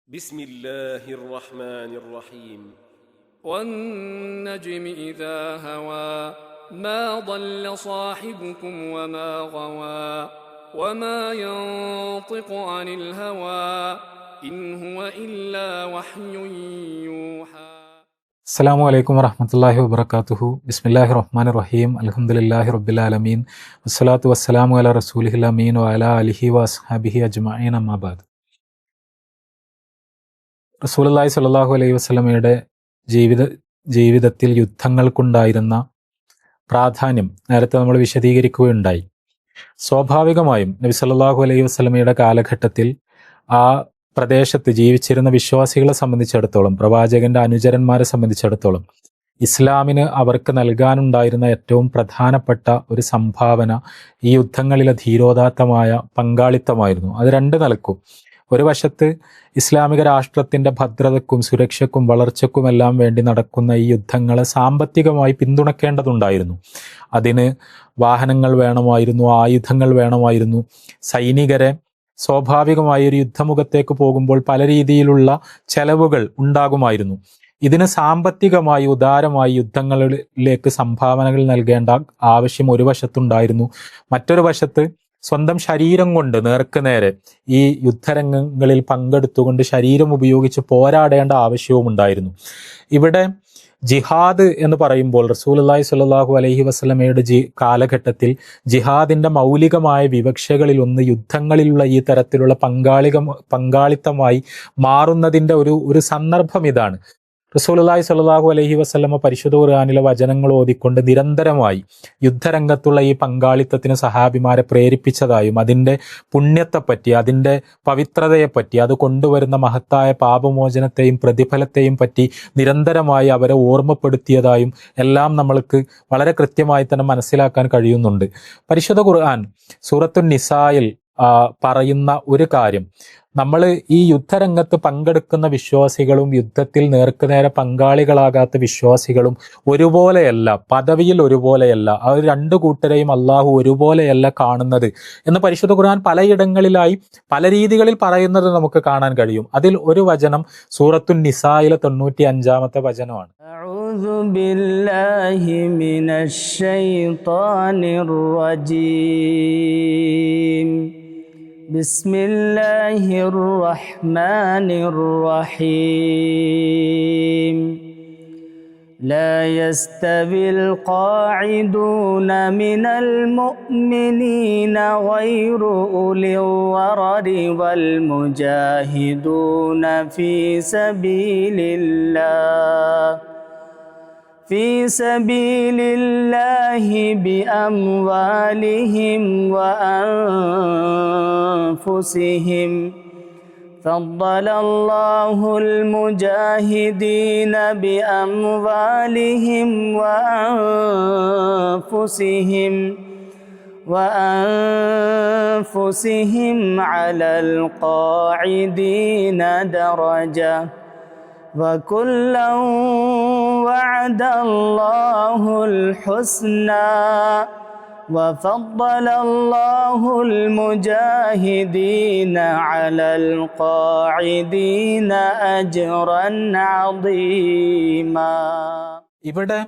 بسم الله الرحمن الرحيم والنجم إذا هوى ما ضل صاحبكم وما غوى وما ينطق عن الهوى إن هو إلا وحي يوحى. അസ്സലാമു അലൈക്കും വറഹ്മത്തുള്ളാഹി വബറകാതുഹു. ബിസ്മില്ലാഹിർ റഹ്മാനിർ റഹീം. അൽഹംദുലില്ലാഹി റബ്ബിൽ ആലമീൻ. വസ്സലാത്തു വസ്സലാമു അലാ റസൂലിഹിൽ അമീൻ വഅലാ ആലിഹി വഅസ്ഹാബിഹി അജ്മഈൻ. അമ്മാ ബഅദ്. റസൂലുള്ളാഹി സ്വല്ലല്ലാഹു അലൈഹി വസല്ലമയുടെ ജീവിതത്തിൽ യുദ്ധങ്ങൾക്കുണ്ടായിരുന്ന പ്രാധാന്യം നേരത്തെ നമ്മൾ വിശദീകരിക്കുകയുണ്ടായി. സ്വാഭാവികമായും നബി സല്ലല്ലാഹു അലൈഹി വസല്ലമയുടെ കാലഘട്ടത്തിൽ ആ പ്രദേശത്ത് ജീവിച്ചിരുന്ന വിശ്വാസികളെ സംബന്ധിച്ചിടത്തോളം, പ്രവാചകന്റെ അനുചരന്മാരെ സംബന്ധിച്ചിടത്തോളം, ഇസ്ലാമിന് അവർക്ക് നൽകാനുണ്ടായിരുന്ന ഏറ്റവും പ്രധാനപ്പെട്ട ഒരു സംഭാവന ഈ യുദ്ധങ്ങളിലെ ധീരോദാത്തമായ പങ്കാളിത്തമായിരുന്നു. അത് രണ്ട് നിലക്കും. ഒരു വശത്ത് ഇസ്ലാമിക രാഷ്ട്രത്തിന്റെ ഭദ്രതയ്ക്കും സുരക്ഷയ്ക്കും വളർച്ചയ്ക്കുമെല്ലാം വേണ്ടി നടക്കുന്ന ഈ യുദ്ധങ്ങളെ സാമ്പത്തികമായി പിന്തുണക്കേണ്ടതുണ്ടായിരുന്നു. അതിന് വാഹനങ്ങൾ വേണമായിരുന്നു, ആയുധങ്ങൾ വേണമായിരുന്നു. സൈനികരെ സ്വാഭാവികമായി ഒരു യുദ്ധമുഖത്തേക്ക് പോകുമ്പോൾ പല രീതിയിലുള്ള ചെലവുകൾ ഉണ്ടാകുമായിരുന്നു. ഇതിന് സാമ്പത്തികമായി ഉദാരമായി യുദ്ധങ്ങളിലേക്ക് സംഭാവനകൾ നൽകേണ്ട ആവശ്യം ഒരു വശത്തുണ്ടായിരുന്നു. മറ്റൊരു വശത്ത് സ്വന്തം ശരീരം കൊണ്ട് നേർക്ക് നേരെ ഈ യുദ്ധരംഗങ്ങളിൽ പങ്കെടുത്തുകൊണ്ട് ശരീരം ഉപയോഗിച്ച് പോരാടേണ്ട ആവശ്യവും ഉണ്ടായിരുന്നു. ഇവിടെ ജിഹാദ് എന്ന് പറയുമ്പോൾ റസൂലുള്ളാഹി സ്വല്ലല്ലാഹു അലൈഹി വസല്ലമയുടെ കാലഘട്ടത്തിൽ ജിഹാദിന്റെ മൗലികമായ വിവക്ഷകളിൽ ഒന്ന് യുദ്ധങ്ങളിലുള്ള ഈ തരത്തിലുള്ള പങ്കാളിത്തമായി മാറുന്നതിന്റെ ഒരു സന്ദർഭം ഇതാണ്. റസൂലുള്ളാഹി സ്വല്ലല്ലാഹു അലൈഹി വസല്ലമ പരിശുദ്ധ ഖുർആനിലെ വചനങ്ങൾ ഓതിക്കൊണ്ട് നിരന്തരമായി യുദ്ധരംഗത്തുള്ള ഈ പങ്കാളിത്തത്തിന് സഹാബിമാരെ പ്രേരിപ്പിച്ചതായും അതിൻ്റെ പുണ്യത്തെപ്പറ്റി, അതിൻ്റെ പവിത്രതയെപ്പറ്റി, അത് കൊണ്ടുവരുന്ന മഹത്തായ പാപമോചനത്തെയും പ്രതിഫലത്തെയും പറ്റി നിരന്തരമായി അവരെ ഓർമ്മപ്പെടുത്തിയതായും എല്ലാം നമ്മൾക്ക് വളരെ കൃത്യമായി തന്നെ മനസ്സിലാക്കാൻ കഴിയുന്നുണ്ട്. പരിശുദ്ധ ഖുർആൻ സൂറത്തുൻ നിസായിൽ പറയുന്ന ഒരു കാര്യം, നമ്മൾ ഈ യുദ്ധരംഗത്ത് പങ്കെടുക്കുന്ന വിശ്വാസികളും യുദ്ധത്തിൽ നേർക്കുനേരെ പങ്കാളികളാകാത്ത വിശ്വാസികളും ഒരുപോലെയല്ല, പദവിയിൽ ഒരുപോലെയല്ല. ആ രണ്ടു കൂട്ടരെയും അള്ളാഹു ഒരുപോലെയല്ല കാണുന്നത് എന്ന് പരിശുദ്ധ ഖുർആൻ പലയിടങ്ങളിലായി പല രീതികളിൽ പറയുന്നത് നമുക്ക് കാണാൻ കഴിയും. അതിൽ ഒരു വചനം സൂറത്തുൻ നിസായിലെ 95-ാമത്തെ വചനമാണ്. അഊദു ബില്ലാഹി മിനശ് ശൈത്വാനിർ റജീം. ബിസ്മില്ലാഹിർ റഹ്മാനിർ റഹീം. لا يستوي القاعدون من المؤمنين غير أولي الضرر والمجاهدون في سبيل الله بأموالهم وأنفسهم. فضل الله المجاهدين بأموالهم وأنفسهم على القاعدين درجة وكلا وعد الله الحسنى وفضل الله المجاهدين على القاعدين أجرا عظيما. ഇവിടെ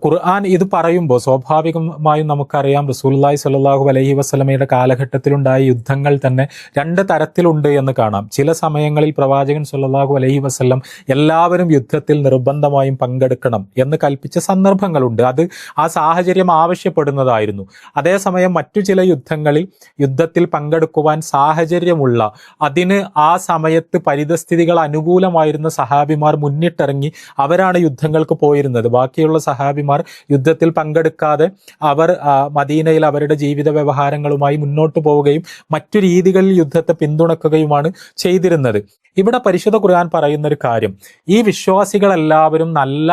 ഖുർആൻ ഇത് പറയുമ്പോൾ സ്വാഭാവികമായും നമുക്കറിയാം റസൂലുള്ളാഹി സ്വല്ലല്ലാഹു അലൈഹി വസല്ലമയുടെ കാലഘട്ടത്തിലുണ്ടായ യുദ്ധങ്ങൾ തന്നെ രണ്ട് തരത്തിലുണ്ട് എന്ന് കാണാം. ചില സമയങ്ങളിൽ പ്രവാചകൻ സ്വല്ലല്ലാഹു അലൈഹി വസല്ലം എല്ലാവരും യുദ്ധത്തിൽ നിർബന്ധമായും പങ്കെടുക്കണം എന്ന് കൽപ്പിച്ച സന്ദർഭങ്ങളുണ്ട്. അത് ആ സാഹചര്യം ആവശ്യപ്പെടുന്നതായിരുന്നു. അതേസമയം മറ്റു ചില യുദ്ധത്തിൽ പങ്കെടുക്കുവാൻ സാഹചര്യമുള്ള, അതിന് ആ സമയത്ത് പരിതസ്ഥിതികൾ അനുകൂലമായിരുന്ന സഹാബിമാർ മുന്നിട്ടിറങ്ങി അവരാണ് യുദ്ധങ്ങൾക്ക് പോയിരുന്നത്. ബാക്കിയുള്ള സഹാബിമാർ യുദ്ധത്തിൽ പങ്കെടുക്കാതെ അവർ മദീനയിൽ അവരുടെ ജീവിത വ്യവഹാരങ്ങളുമായി മുന്നോട്ട് പോവുകയും മറ്റു രീതികളിൽ യുദ്ധത്തെ പിന്തുണക്കുകയുമാണ് ചെയ്തിരുന്നത്. ഇവിടെ പരിശുദ്ധ ഖുർആൻ പറയുന്ന ഒരു കാര്യം, ഈ വിശ്വാസികളെല്ലാവരും നല്ല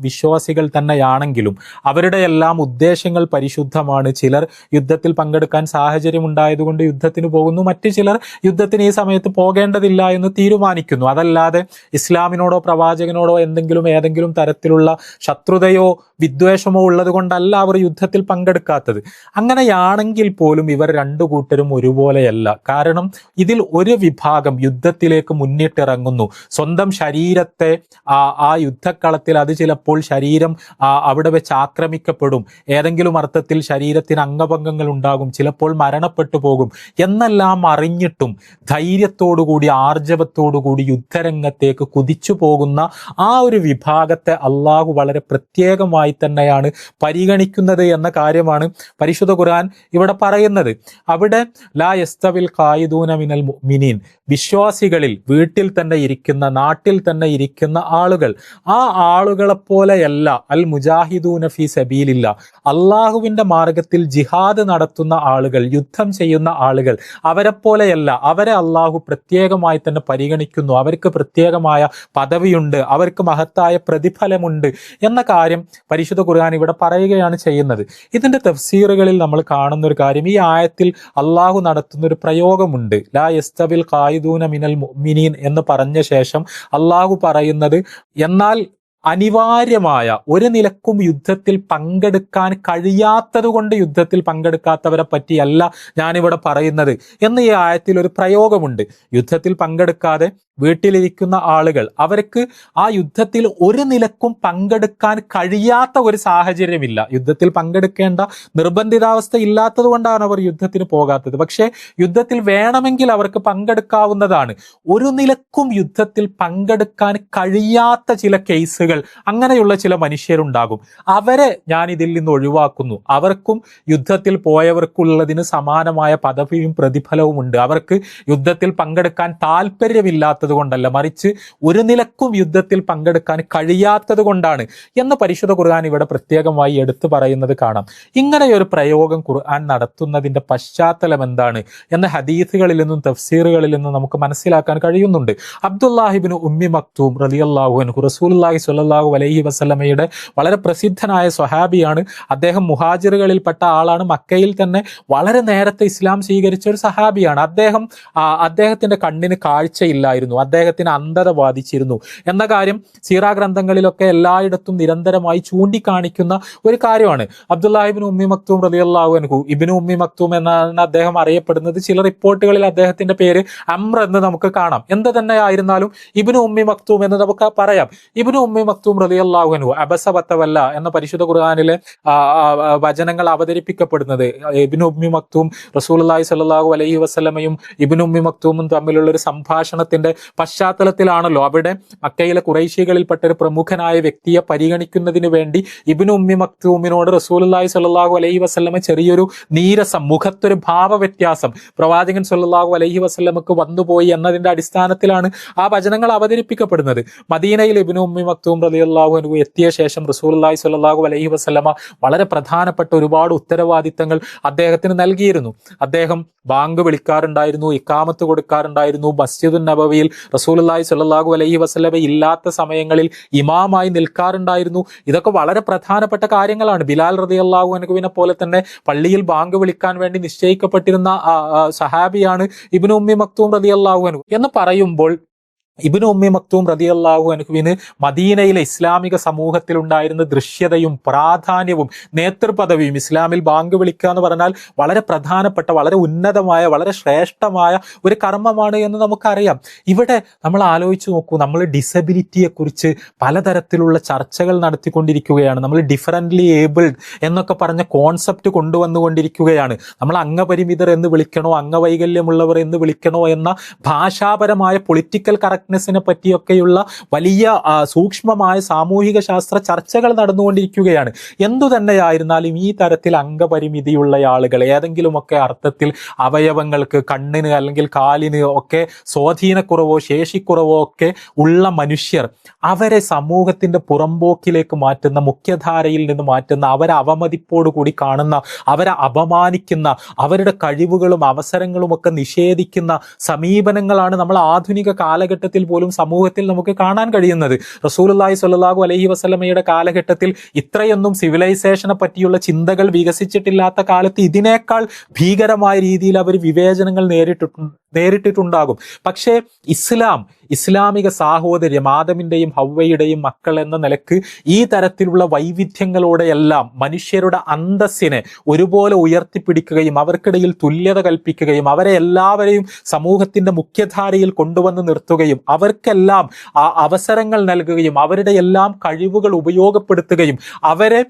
വിശ്വാസികൾ തന്നെയാണെങ്കിലും അവരുടെ എല്ലാം ഉദ്ദേശങ്ങൾ പരിശുദ്ധമാണ്. ചിലർ യുദ്ധത്തിൽ പങ്കെടുക്കാൻ സാഹചര്യം ഉണ്ടായതുകൊണ്ട് യുദ്ധത്തിന് പോകുന്നു, മറ്റു ചിലർ യുദ്ധത്തിന് ഈ സമയത്ത് പോകേണ്ടതില്ല എന്ന് തീരുമാനിക്കുന്നു. അതല്ലാതെ ഇസ്ലാമിനോടോ പ്രവാചകനോടോ ഏതെങ്കിലും തരത്തിലുള്ള ശത്രുതയോ വിദ്വേഷമോ ഉള്ളത് കൊണ്ടല്ല അവർ യുദ്ധത്തിൽ പങ്കെടുക്കാത്തത്. അങ്ങനെയാണെങ്കിൽ പോലും ഇവർ രണ്ടു കൂട്ടരും ഒരുപോലെയല്ല. കാരണം ഇതിൽ ഒരു വിഭാഗം യുദ്ധത്തിലേക്ക് മുന്നിട്ടിറങ്ങുന്നു, സ്വന്തം ശരീരത്തെ ആ യുദ്ധക്കളത്തിൽ അത് ചിലപ്പോൾ ശരീരം അവിടെ വെച്ച് ആക്രമിക്കപ്പെടും, ഏതെങ്കിലും അർത്ഥത്തിൽ ശരീരത്തിന് അംഗഭംഗങ്ങൾ ഉണ്ടാകും, ചിലപ്പോൾ മരണപ്പെട്ടു പോകും എന്നെല്ലാം അറിഞ്ഞിട്ടും ധൈര്യത്തോടുകൂടി ആർജവത്തോടുകൂടി യുദ്ധരംഗത്തേക്ക് കുതിച്ചു പോകുന്ന ആ ഒരു വിഭാഗത്തെ അള്ളാഹു വളരെ പ്രത്യേകമായി തന്നെയാണ് പരിഗണിക്കുന്നത് എന്ന കാര്യമാണ് പരിശുദ്ധ ഖുർആൻ ഇവിടെ പറയുന്നത്. അവിടെ ലാ യസ്തവിൽ ഖായിദൂന മിനൽ മുഅ്മിനീൻ, വിശ്വാസികളിൽ വീട്ടിൽ തന്നെ ഇരിക്കുന്ന, നാട്ടിൽ തന്നെ ഇരിക്കുന്ന ആളുകൾ, ആ ആളുകളെപ്പോലെയല്ല അൽ മുജാഹിദൂന ഫീ സബീലില്ലാ, അള്ളാഹുവിന്റെ മാർഗത്തിൽ ജിഹാദ് നടത്തുന്ന ആളുകൾ, യുദ്ധം ചെയ്യുന്ന ആളുകൾ, അവരെപ്പോലെയല്ല. അവരെ അള്ളാഹു പ്രത്യേകമായി തന്നെ പരിഗണിക്കുന്നു, അവർക്ക് പ്രത്യേകമായ പദവിയുണ്ട്, അവർക്ക് മഹത്തായ പ്രതിഫലമുണ്ട് എന്ന കാര്യം പരിശുദ്ധ ഖുർആൻ ഇവിടെ പറയുകയാണ് ചെയ്യുന്നത്. ഇതിന്റെ തഫ്സീറുകളിൽ നമ്മൾ കാണുന്ന ഒരു കാര്യം, ഈ ആയത്തിൽ അള്ളാഹു നടത്തുന്ന ഒരു പ്രയോഗമുണ്ട്. ലാ യസ്തവിൽ ഖായിദൂന മിനൽ മുഅ്മിനീൻ എന്ന് പറഞ്ഞ ശേഷം അള്ളാഹു പറയുന്നത്, എന്നാൽ അനിവാര്യമായ ഒരു നിലക്കും യുദ്ധത്തിൽ പങ്കെടുക്കാൻ കഴിയാത്തത് കൊണ്ട് യുദ്ധത്തിൽ പങ്കെടുക്കാത്തവരെ പറ്റിയല്ല ഞാനിവിടെ പറയുന്നത് എന്ന് ഈ ആയത്തിൽ ഒരു പ്രയോഗമുണ്ട്. യുദ്ധത്തിൽ പങ്കെടുക്കാതെ വീട്ടിലിരിക്കുന്ന ആളുകൾ, അവർക്ക് ആ യുദ്ധത്തിൽ ഒരു നിലക്കും പങ്കെടുക്കാൻ കഴിയാത്ത ഒരു സാഹചര്യമില്ല, യുദ്ധത്തിൽ പങ്കെടുക്കേണ്ട നിർബന്ധിതാവസ്ഥ ഇല്ലാത്തത് കൊണ്ടാണ് അവർ യുദ്ധത്തിന് പോകാത്തത്. പക്ഷേ യുദ്ധത്തിൽ വേണമെങ്കിൽ അവർക്ക് പങ്കെടുക്കാവുന്നതാണ്. ഒരു നിലക്കും യുദ്ധത്തിൽ പങ്കെടുക്കാൻ കഴിയാത്ത ചില കേസുകൾ, അങ്ങനെയുള്ള ചില മനുഷ്യരുണ്ടാകും. അവരെ ഞാൻ ഇതിൽ നിന്ന് ഒഴിവാക്കുന്നു. അവർക്കും യുദ്ധത്തിൽ പോയവർക്കുള്ളതിന് സമാനമായ പദവിയും പ്രതിഫലവും ഉണ്ട്. അവർക്ക് യുദ്ധത്തിൽ പങ്കെടുക്കാൻ താല്പര്യമില്ലാത്ത കൊണ്ടല്ല, മറിച്ച് ഒരു നിലക്കും യുദ്ധത്തിൽ പങ്കെടുക്കാൻ കഴിയാത്തത് കൊണ്ടാണ് എന്ന് പരിശുദ്ധ ഖുർആൻ ഇവിടെ പ്രത്യേകമായി എടുത്തു പറയുന്നത് കാണാം. ഇങ്ങനെയൊരു പ്രയോഗം ഖുർആൻ നടത്തുന്നതിന്റെ പശ്ചാത്തലം എന്താണ് എന്ന് ഹദീസുകളിൽ നിന്നും തഫ്സീറുകളിൽ നിന്നും നമുക്ക് മനസ്സിലാക്കാൻ കഴിയുന്നുണ്ട്. അബ്ദുല്ലാഹിബ്നു ഉമ്മി മക്തൂം റളിയല്ലാഹു അൻഹു റസൂലുള്ളാഹി സ്വല്ലല്ലാഹു അലൈഹി വസല്ലമയുടെ വളരെ പ്രസിദ്ധനായ സ്വഹാബിയാണ്. അദ്ദേഹം മുഹാജിറുകളിൽപ്പെട്ട ആളാണ്. മക്കയിൽ തന്നെ വളരെ നേരത്തെ ഇസ്ലാം സ്വീകരിച്ച ഒരു സഹാബിയാണ്. അദ്ദേഹത്തിന്റെ കണ്ണിന് കാഴ്ചയില്ലായിരുന്നു, അദ്ദേഹത്തിന് അന്ധത ബാധിച്ചിരുന്നു എന്ന കാര്യം സീറാ ഗ്രന്ഥങ്ങളിലൊക്കെ എല്ലായിടത്തും നിരന്തരമായി ചൂണ്ടിക്കാണിക്കുന്ന ഒരു കാര്യമാണ്. അബ്ദുല്ലാഹിബ്നു ഉമ്മി മക്തൂം റളിയല്ലാഹു അൻഹു, ഇബ്നു ഉമ്മി മക്തൂം എന്നാണ് അദ്ദേഹം അറിയപ്പെടുന്നത്. ചില റിപ്പോർട്ടുകളിൽ അദ്ദേഹത്തിന്റെ പേര് അംർ എന്ന് നമുക്ക് കാണാം. എന്ത് തന്നെ ആയിരുന്നാലും ഇബ്നു ഉമ്മി മക്തൂം എന്ന് നമുക്ക് പറയാം. ഇബ്നു ഉമ്മി മക്തൂം റളിയല്ലാഹു അൻഹു, അബസ വതവല്ല എന്ന പരിശുദ്ധ ഖുർആനിലെ വചനങ്ങൾ അവതരിപ്പിക്കപ്പെടുന്നത് ഇബ്നു ഉമ്മി മക്തൂം റസൂലുള്ളാഹി സ്വല്ലല്ലാഹു അലൈഹി വസല്ലമയും ഇബ്നു ഉമ്മി മക്തൂമും തമ്മിലുള്ള ഒരു സംഭാഷണത്തിന്റെ പശ്ചാത്തലത്തിലാണല്ലോ. അവിടെ മക്കയിലെ ഖുറൈശികളിൽപ്പെട്ട ഒരു പ്രമുഖനായ വ്യക്തിയെ പരിഗണിക്കുന്നതിന് വേണ്ടി ഇബ്നു ഉമ്മി മക്തൂമിനോട് റസൂലുള്ളാഹി സ്വല്ലല്ലാഹു അലൈഹി വസല്ലമ ചെറിയൊരു നീരസം, മുഖത്തൊരു ഭാവവ്യത്യാസം പ്രവാചകൻ സ്വല്ലല്ലാഹു അലൈഹി വസല്ലമക്ക് വന്നുപോയി എന്നതിന്റെ അടിസ്ഥാനത്തിലാണ് ആ വചനങ്ങൾ അവതരിപ്പിക്കപ്പെടുന്നത്. മദീനയിൽ ഇബ്നു ഉമ്മി മക്തൂം റളിയല്ലാഹു അൻഹു എത്തിയ ശേഷം റസൂലുള്ളാഹി സ്വല്ലല്ലാഹു അലൈഹി വസല്ലമ വളരെ പ്രധാനപ്പെട്ട ഒരുപാട് ഉത്തരവാദിത്തങ്ങൾ അദ്ദേഹത്തിന് നൽകിയിരുന്നു. അദ്ദേഹം ബാങ്ക് വിളിക്കാറുണ്ടായിരുന്നു, ഇഖാമത്ത് കൊടുക്കാറുണ്ടായിരുന്നു, മസ്ജിദുൻ നബവിയിൽ റസൂലുള്ളാഹി സ്വല്ലല്ലാഹു അലൈഹി വസല്ലമ ഇല്ലാത്ത സമയങ്ങളിൽ ഇമാമായി നിൽക്കാറുണ്ടായിരുന്നു. ഇതൊക്കെ വളരെ പ്രധാനപ്പെട്ട കാര്യങ്ങളാണ്. ബിലാൽ റളിയല്ലാഹു അൻഹുവിനെ പോലെ തന്നെ പള്ളിയിൽ ബാങ്ക് വിളിക്കാൻ വേണ്ടി നിശ്ചയിക്കപ്പെട്ടിരുന്ന സഹാബിയാണ് ഇബ്നു ഉമ്മി മക്തൂം റളിയല്ലാഹു അൻഹു എന്ന് പറയുമ്പോൾ ഇബ്നു ഉമ്മി മക്തൂം റളിയല്ലാഹു അൻഹുവിന് മദീനയിലെ ഇസ്ലാമിക സമൂഹത്തിൽ ഉണ്ടായിരുന്ന ദൃശ്യതയും പ്രാധാന്യവും നേതൃപദവിയും, ഇസ്ലാമിൽ ബാങ്ക് വിളിക്കുക എന്ന് പറഞ്ഞാൽ വളരെ പ്രധാനപ്പെട്ട, വളരെ ഉന്നതമായ, വളരെ ശ്രേഷ്ഠമായ ഒരു കർമ്മമാണ് എന്ന് നമുക്കറിയാം. ഇവിടെ നമ്മൾ ആലോചിച്ച് നോക്കൂ, നമ്മൾ ഡിസബിലിറ്റിയെ കുറിച്ച് പലതരത്തിലുള്ള ചർച്ചകൾ നടത്തിക്കൊണ്ടിരിക്കുകയാണ്. നമ്മൾ ഡിഫറൻ്റ്ലി ഏബിൾഡ് എന്നൊക്കെ പറഞ്ഞ കോൺസെപ്റ്റ് കൊണ്ടുവന്നുകൊണ്ടിരിക്കുകയാണ്. നമ്മൾ അംഗപരിമിതർ എന്ന് വിളിക്കണോ, അംഗവൈകല്യമുള്ളവർ എന്ന് വിളിക്കണോ എന്ന ഭാഷാപരമായ പൊളിറ്റിക്കൽ നെ പറ്റിയൊക്കെയുള്ള വലിയ സൂക്ഷ്മമായ സാമൂഹിക ശാസ്ത്ര ചർച്ചകൾ നടന്നുകൊണ്ടിരിക്കുകയാണ്. എന്തു തന്നെയായിരുന്നാലും ഈ തരത്തിൽ അംഗപരിമിതിയുള്ള ആളുകൾ, ഏതെങ്കിലുമൊക്കെ അർത്ഥത്തിൽ അവയവങ്ങൾക്ക്, കണ്ണിന് അല്ലെങ്കിൽ കാലിന് ഒക്കെ സ്വാധീനക്കുറവോ ശേഷിക്കുറവോ ഒക്കെ ഉള്ള മനുഷ്യർ, അവരെ സമൂഹത്തിന്റെ പുറമ്പോക്കിലേക്ക് മാറ്റുന്ന, മുഖ്യധാരയിൽ നിന്ന് മാറ്റുന്ന, അവരെ അവമതിപ്പോടുകൂടി കാണുന്ന, അവരെ അപമാനിക്കുന്ന, അവരുടെ കഴിവുകളും അവസരങ്ങളും ഒക്കെ നിഷേധിക്കുന്ന സമീപനങ്ങളാണ് നമ്മൾ ആധുനിക കാലഘട്ടത്തിൽ പോലും സമൂഹത്തിൽ നമുക്ക് കാണാൻ കഴിയുന്നത്. റസൂലുള്ളാഹി സ്വല്ലല്ലാഹു അലൈഹി വസല്ലമയുടെ കാലഘട്ടത്തിൽ ഇത്രയൊന്നും സിവിലൈസേഷനെ പറ്റിയുള്ള ചിന്തകൾ വികസിച്ചിട്ടില്ലാത്ത കാലത്ത് ഇതിനേക്കാൾ ഭീകരമായ രീതിയിൽ അവർ വിവേചനങ്ങൾ നേരിട്ടിട്ടുണ്ടാകും. പക്ഷേ ഇസ്ലാം ഇസ്ലാമിക സാഹോദര്യം, ആദമിൻ്റെയും ഹവ്വയുടെയും മക്കൾ എന്ന നിലക്ക് ഈ തരത്തിലുള്ള വൈവിധ്യങ്ങളോടെയെല്ലാം മനുഷ്യരുടെ അന്തസ്സിനെ ഒരുപോലെ ഉയർത്തിപ്പിടിക്കുകയും അവർക്കിടയിൽ തുല്യത കൽപ്പിക്കുകയും അവരെ എല്ലാവരെയും സമൂഹത്തിന്റെ മുഖ്യധാരയിൽ കൊണ്ടുവന്ന് നിർത്തുകയും അവർക്കെല്ലാം അവസരങ്ങൾ നൽകുകയും അവരുടെ എല്ലാം കഴിവുകൾ ഉപയോഗപ്പെടുത്തുകയും അവരെ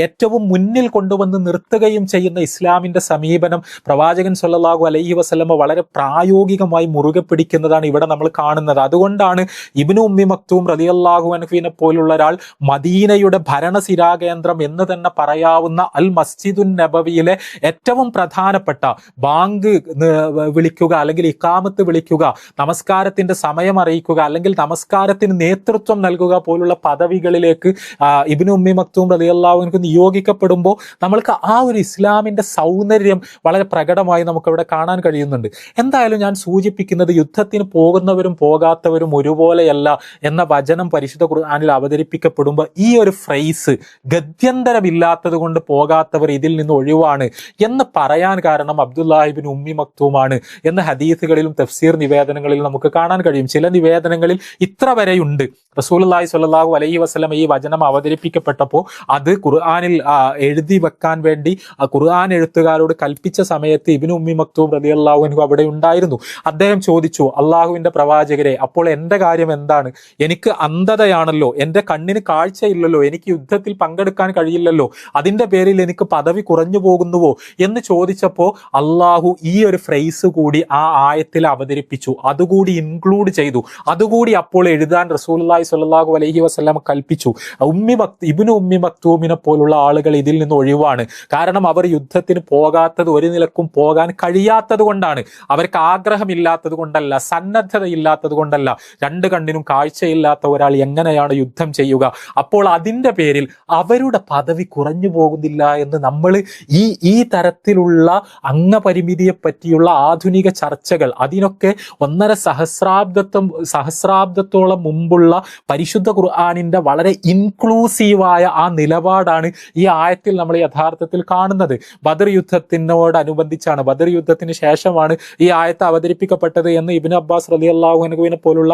ഏറ്റവും മുന്നിൽ കൊണ്ടുവന്ന് നിർത്തുകയും ചെയ്യുന്ന ഇസ്ലാമിന്റെ സമീപനം പ്രവാചകൻ സല്ലല്ലാഹു അലൈഹി വസല്ലമ വളരെ പ്രായോഗികമായി മുറുകെ പിടിക്കുന്നതാണ് ഇവിടെ നമ്മൾ കാണുന്നത്. അതുകൊണ്ടാണ് ഇബ്നു ഉമ്മി മക്തൂം റളിയല്ലാഹു അൻഹുവിനെ പോലുള്ള ഒരാൾ മദീനയുടെ ഭരണസിരാകേന്ദ്രം എന്ന് തന്നെ പറയാവുന്ന അൽ മസ്ജിദുൻ നബവിയിലെ ഏറ്റവും പ്രധാനപ്പെട്ട ബാങ്ക് വിളിക്കുക, അല്ലെങ്കിൽ ഇഖാമത്ത് വിളിക്കുക, നമസ്കാരത്തിന്റെ സമയം അറിയിക്കുക, അല്ലെങ്കിൽ നമസ്കാരത്തിന് നേതൃത്വം നൽകുക പോലുള്ള പദവികളിലേക്ക് ഇബ്നു ഉമ്മി മക്തൂം റളിയല്ലാഹു അൻഹു നിയോഗിക്കപ്പെടുമ്പോൾ നമ്മൾക്ക് ആ ഒരു ഇസ്ലാമിന്റെ സൗന്ദര്യം വളരെ പ്രകടമായി നമുക്ക് അവിടെ കാണാൻ കഴിയുന്നുണ്ട്. എന്തായാലും ഞാൻ സൂചിപ്പിക്കുന്നത് യുദ്ധത്തിന് പോകുന്നവരും പോകാത്തവരും ഒരുപോലെയല്ല എന്ന വചനം പരിശുദ്ധ ഖുർആനിൽ അവതരിപ്പിക്കപ്പെടുമ്പോൾ ഈ ഒരു ഫ്രേസ് ഗത്യന്തരമില്ലാത്തത് കൊണ്ട് പോകാത്തവർ ഇതിൽ നിന്ന് ഒഴിവാണ് എന്ന് പറയാൻ കാരണം അബ്ദുല്ലാഹിബിൻ ഉമ്മി മക്തൂമാണ് എന്ന് ഹദീസുകളിലും തഫ്സീർ നിവേദനങ്ങളിലും നമുക്ക് കാണാൻ കഴിയും. ചില നിവേദനങ്ങളിൽ ഇത്ര വരെയുണ്ട്. റസൂലുള്ളാഹി സ്വല്ലല്ലാഹു അലൈഹി വസല്ലം ഈ വചനം അവതരിപ്പിക്കപ്പെട്ടപ്പോൾ അത് ഖുർആനിൽ എഴുതി വെക്കാൻ വേണ്ടി ഖുർആൻ എഴുത്തുകാരോട് കൽപ്പിച്ച സമയത്ത് ഇബ്നു ഉമ്മി മക്തൂം റളിയല്ലാഹു അൻഹു അവിടെ ഉണ്ടായിരുന്നു. അദ്ദേഹം ചോദിച്ചു, അള്ളാഹുവിന്റെ പ്രവാചകരെ, അപ്പോൾ എന്റെ കാര്യം എന്താണ്? എനിക്ക് അന്ധതയാണല്ലോ, എന്റെ കണ്ണിന് കാഴ്ചയില്ലല്ലോ, എനിക്ക് യുദ്ധത്തിൽ പങ്കെടുക്കാൻ കഴിയില്ലല്ലോ, അതിന്റെ പേരിൽ എനിക്ക് പദവി കുറഞ്ഞു പോകുന്നുവോ എന്ന് ചോദിച്ചപ്പോൾ അള്ളാഹു ഈ ഒരു ഫ്രേസ് കൂടി ആ ആയത്തിൽ അവതരിപ്പിച്ചു, അതുകൂടി ഇൻക്ലൂഡ് ചെയ്തു. അതുകൂടി അപ്പോൾ എഴുതാൻ റസൂലുള്ളാഹി സ്വല്ലല്ലാഹു അലൈഹി വസല്ലം കൽപ്പിച്ചു. ഇബ്നു ഉമ്മി മക്തൂമിനെ പോലുള്ള ആളുകൾ ഇതിൽ നിന്ന് ഒഴിവാണ്. കാരണം അവർ യുദ്ധത്തിന് പോകാത്തത് ഒരു നിലക്കും പോകാൻ കഴിയാത്തത് കൊണ്ടാണ്. അവർക്ക് ആഗ്രഹമില്ലാത്തത് കൊണ്ടല്ല, സന്നദ്ധതയില്ലാത്തത് കൊണ്ടല്ല. രണ്ട് കണ്ണിനും കാഴ്ചയില്ലാത്ത ഒരാൾ എങ്ങനെയാണ് യുദ്ധം ചെയ്യുക? അപ്പോൾ അതിന്റെ പേരിൽ അവരുടെ പദവി കുറഞ്ഞു പോകുന്നില്ല എന്ന് നമ്മൾ ഈ തരത്തിലുള്ള അംഗപരിമിതിയെ പറ്റിയുള്ള ആധുനിക ചർച്ചകൾ, അതിനൊക്കെ 1.5 സഹസ്രാബ്ദത്തോളം മുമ്പുള്ള പരിശുദ്ധ ഖുർആനിന്റെ വളരെ ഇൻക്ലൂസീവായ ആ നിലപാടാണ് ഈ ആയത്തിൽ നമ്മൾ യഥാർത്ഥത്തിൽ കാണുന്നത്. ബദർ യുദ്ധത്തിനോടനുബന്ധിച്ചാണ്, ബദർ യുദ്ധത്തിന് ശേഷമാണ് ഈ ആയത്ത് അവതരിപ്പിക്കപ്പെട്ടത് എന്ന് ഇബ്നു അബ്ബാസ് റളിയല്ലാഹു അൻഹുവിനെ പോലുള്ള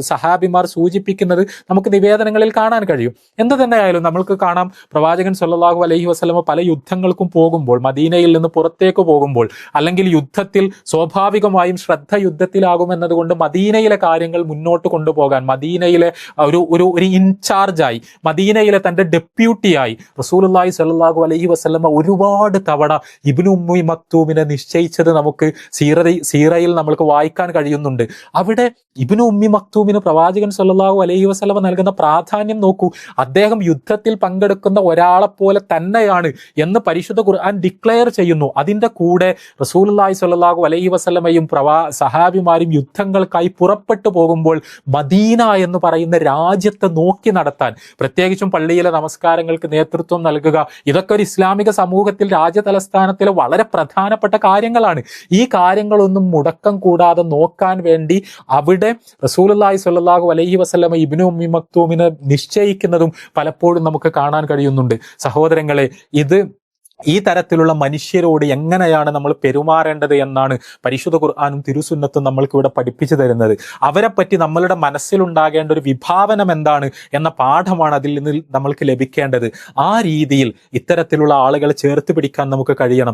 സഹാബിമാർ സൂചിപ്പിക്കുന്നത് നമുക്ക് നിവേദനങ്ങളിൽ കാണാൻ കഴിയും. എന്ത് തന്നെയായാലും നമ്മൾക്ക് കാണാം, പ്രവാചകൻ സല്ലല്ലാഹു അലൈഹി വസല്ലമ പല യുദ്ധങ്ങൾക്കും പോകുമ്പോൾ, മദീനയിൽ നിന്ന് പുറത്തേക്ക് പോകുമ്പോൾ, അല്ലെങ്കിൽ യുദ്ധത്തിൽ സ്വാഭാവികമായും ശ്രദ്ധ യുദ്ധത്തിലാകുമെന്നതുകൊണ്ട് മദീനയിലെ കാര്യങ്ങൾ മുന്നോട്ട് കൊണ്ടുപോകാൻ മദീനയിലെ ഒരു ഇൻചാർജായി, മദീനയിലെ തന്റെ ഡെപ്യൂട്ടിയായി റസൂലുള്ളാഹി സ്വല്ലല്ലാഹു അലൈഹി വസല്ലമ ഒരുപാട് തവണ ഇബ്നു ഉമ്മി മക്തൂമിനെ നിശ്ചയിച്ചത് നമുക്ക് സീറയിൽ നമ്മൾക്ക് വായിക്കാൻ കഴിയുന്നുണ്ട്. അവിടെ ഇബ്നു ഉമ്മി മക്തൂമിന് പ്രവാചകൻ സല്ലല്ലാഹു അലൈഹി വസല്ലമ നൽകുന്ന പ്രാധാന്യം നോക്കൂ. അദ്ദേഹം യുദ്ധത്തിൽ പങ്കെടുക്കുന്ന ഒരാളെ പോലെ തന്നെയാണ് എന്ന് പരിശുദ്ധ ഖുർആൻ ഡിക്ലെയർ ചെയ്യുന്നു. അതിന്റെ കൂടെ റസൂലുള്ളാഹി സ്വല്ലല്ലാഹു അലൈഹി വസല്ലമയും സഹാബിമാരും യുദ്ധങ്ങൾക്കായി പുറപ്പെട്ടു പോകുമ്പോൾ മദീന എന്ന് പറയുന്ന രാജ്യത്തെ നോക്കി നടത്താൻ, പ്രത്യേകിച്ചും പള്ളിയിലെ നമസ്കാരങ്ങൾക്ക് നേതൃത്വം നൽകുക, ഇതൊക്കെ ഒരു ഇസ്ലാമിക സമൂഹത്തിൽ രാജ്യതലസ്ഥാനത്തിലെ വളരെ പ്രധാനപ്പെട്ട കാര്യങ്ങളാണ്. ഈ കാര്യങ്ങളൊന്നും മുടക്കം കൂടാതെ നോക്കാൻ വേണ്ടി അവിടെ റസൂലുള്ളാഹി സ്വല്ലല്ലാഹു അലൈഹി വസല്ലമ ഇബ്നു ഉമ്മി മക്തൂമിനെ നിശ്ചയിക്കുന്നതും പലപ്പോഴും നമുക്ക് കാണാൻ കഴിയുന്നുണ്ട്. സഹോദരങ്ങളെ, ഇത് ഈ തരത്തിലുള്ള മനുഷ്യരോട് എങ്ങനെയാണ് നമ്മൾ പെരുമാറേണ്ടത് എന്നാണ് പരിശുദ്ധ ഖുർആനും തിരുസുന്നത്തും നമ്മൾക്ക് ഇവിടെ പഠിപ്പിച്ചു തരുന്നത്. അവരെ പറ്റി നമ്മളുടെ മനസ്സിലുണ്ടാകേണ്ട ഒരു വിഭാവനം എന്താണ് എന്ന പാഠമാണ് അതിൽ നിന്ന് നമ്മൾക്ക് ലഭിക്കേണ്ടത്. ആ രീതിയിൽ ഇത്തരത്തിലുള്ള ആളുകളെ ചേർത്ത് പിടിക്കാൻ നമുക്ക് കഴിയണം.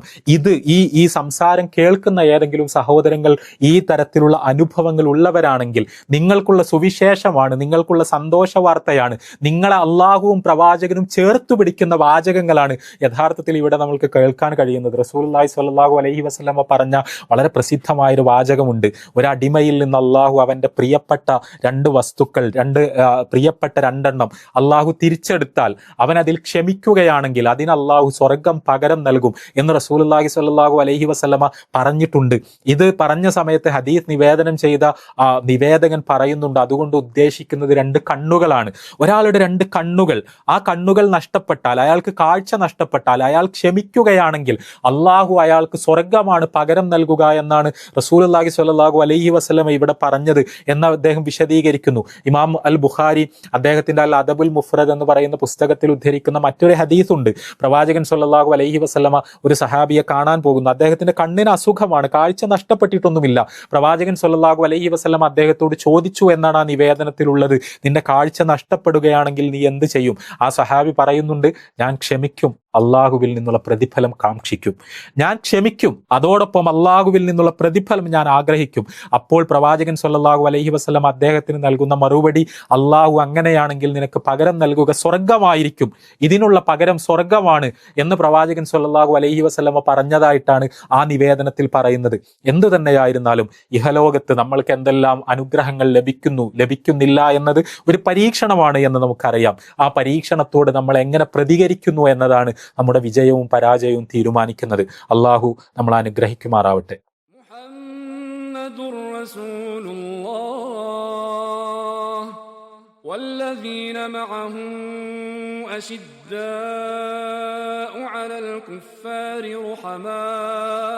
ഈ സംസാരം കേൾക്കുന്ന ഏതെങ്കിലും സഹോദരങ്ങൾ ഈ തരത്തിലുള്ള അനുഭവങ്ങൾ ഉള്ളവരാണെങ്കിൽ നിങ്ങൾക്കുള്ള സുവിശേഷമാണ്, നിങ്ങൾക്കുള്ള സന്തോഷ വാർത്തയാണ്, നിങ്ങളെ അള്ളാഹുവും പ്രവാചകനും ചേർത്ത് പിടിക്കുന്ന വാചകങ്ങളാണ് യഥാർത്ഥത്തിൽ ഇവിടെ നമ്മൾക്ക് കേൾക്കാൻ കഴിയുന്നത്. റസൂലുള്ളാഹി സ്വല്ലല്ലാഹു അലൈഹി വസല്ലമ പറഞ്ഞ വളരെ പ്രസിദ്ധമായൊരു വാചകമുണ്ട്. ഒരടിമയിൽ നിന്ന് അള്ളാഹു അവന്റെ പ്രിയപ്പെട്ട 2 വസ്തുക്കൾ, പ്രിയപ്പെട്ട 2 എണ്ണം അള്ളാഹു തിരിച്ചെടുത്താൽ, അവൻ അതിൽ ക്ഷമിക്കുകയാണെങ്കിൽ അതിന് അള്ളാഹു സ്വർഗം പകരം നൽകും എന്ന് റസൂലുള്ളാഹി സ്വല്ലല്ലാഹു അലൈഹി വസല്ലമ പറഞ്ഞിട്ടുണ്ട്. ഇത് പറഞ്ഞ സമയത്ത് ഹദീസ് നിവേദനം ചെയ്ത നിവേദകൻ പറയുന്നുണ്ട്, അതുകൊണ്ട് ഉദ്ദേശിക്കുന്നത് 2 കണ്ണുകളാണ്. ഒരാളുടെ 2 കണ്ണുകൾ, ആ കണ്ണുകൾ നഷ്ടപ്പെട്ടാൽ, അയാൾക്ക് കാഴ്ച നഷ്ടപ്പെട്ടാൽ, അയാൾ ക്ഷമിക്കുകയാണെങ്കിൽ അള്ളാഹു അയാൾക്ക് സ്വർഗമാണ് പകരം നൽകുക എന്നാണ് റസൂലുള്ളാഹി സ്വല്ലല്ലാഹു അലൈഹി വസല്ലമ ഇവിടെ പറഞ്ഞത് എന്ന് അദ്ദേഹം വിശദീകരിക്കുന്നു. ഇമാം അൽ ബുഖാരി അദ്ദേഹത്തിന്റെ അൽ അദബുൽ മുഫ്രദ് എന്ന് പറയുന്ന പുസ്തകത്തിൽ ഉദ്ധരിക്കുന്ന മറ്റൊരു ഹദീസുണ്ട്. പ്രവാചകൻ സ്വല്ലല്ലാഹു അലൈഹി വസല്ലമ ഒരു സഹാബിയെ കാണാൻ പോകുന്നു. അദ്ദേഹത്തിന്റെ കണ്ണിന് അസുഖമാണ്, കാഴ്ച നഷ്ടപ്പെട്ടിട്ടൊന്നുമില്ല. പ്രവാചകൻ സ്വല്ലല്ലാഹു അലൈഹി വസല്ലമ അദ്ദേഹത്തോട് ചോദിച്ചു എന്നാണ് ആ നിവേദനത്തിലുള്ളത്, നിന്റെ കാഴ്ച നഷ്ടപ്പെടുകയാണെങ്കിൽ നീ എന്ത് ചെയ്യും? ആ സഹാബി പറയുന്നുണ്ട്, ഞാൻ ക്ഷമിക്കും, അള്ളാഹുവിൽ നിന്നുള്ള പ്രതിഫലം കാക്ഷിക്കും. ഞാൻ ക്ഷമിക്കും, അതോടൊപ്പം അള്ളാഹുവിൽ നിന്നുള്ള പ്രതിഫലം ഞാൻ ആഗ്രഹിക്കും. അപ്പോൾ പ്രവാചകൻ സ്വല്ലല്ലാഹു അലൈഹി വസല്ലം അദ്ദേഹത്തിന് നൽകുന്ന മറുപടി, അള്ളാഹു അങ്ങനെയാണെങ്കിൽ നിനക്ക് പകരം നൽകുക സ്വർഗമായിരിക്കും, ഇതിനുള്ള പകരം സ്വർഗമാണ് എന്ന് പ്രവാചകൻ സ്വല്ലല്ലാഹു അലൈഹി വസല്ലമ പറഞ്ഞതായിട്ടാണ് ആ നിവേദനത്തിൽ പറയുന്നത്. എന്തു തന്നെയായിരുന്നാലും ഇഹലോകത്ത് നമ്മൾക്ക് എന്തെല്ലാം അനുഗ്രഹങ്ങൾ ലഭിക്കുന്നില്ല എന്നത് ഒരു പരീക്ഷണമാണ് എന്ന് നമുക്കറിയാം. ആ പരീക്ഷണത്തോട് നമ്മൾ എങ്ങനെ പ്രതികരിക്കുന്നു എന്നതാണ് നമ്മുടെ വിജയവും പരാജയവും തീരുമാനിക്കുന്നത്. അള്ളാഹു നമ്മളെ അനുഗ്രഹിക്കുമാറാവട്ടെ. والذين معه أشداء على الكفار رحماء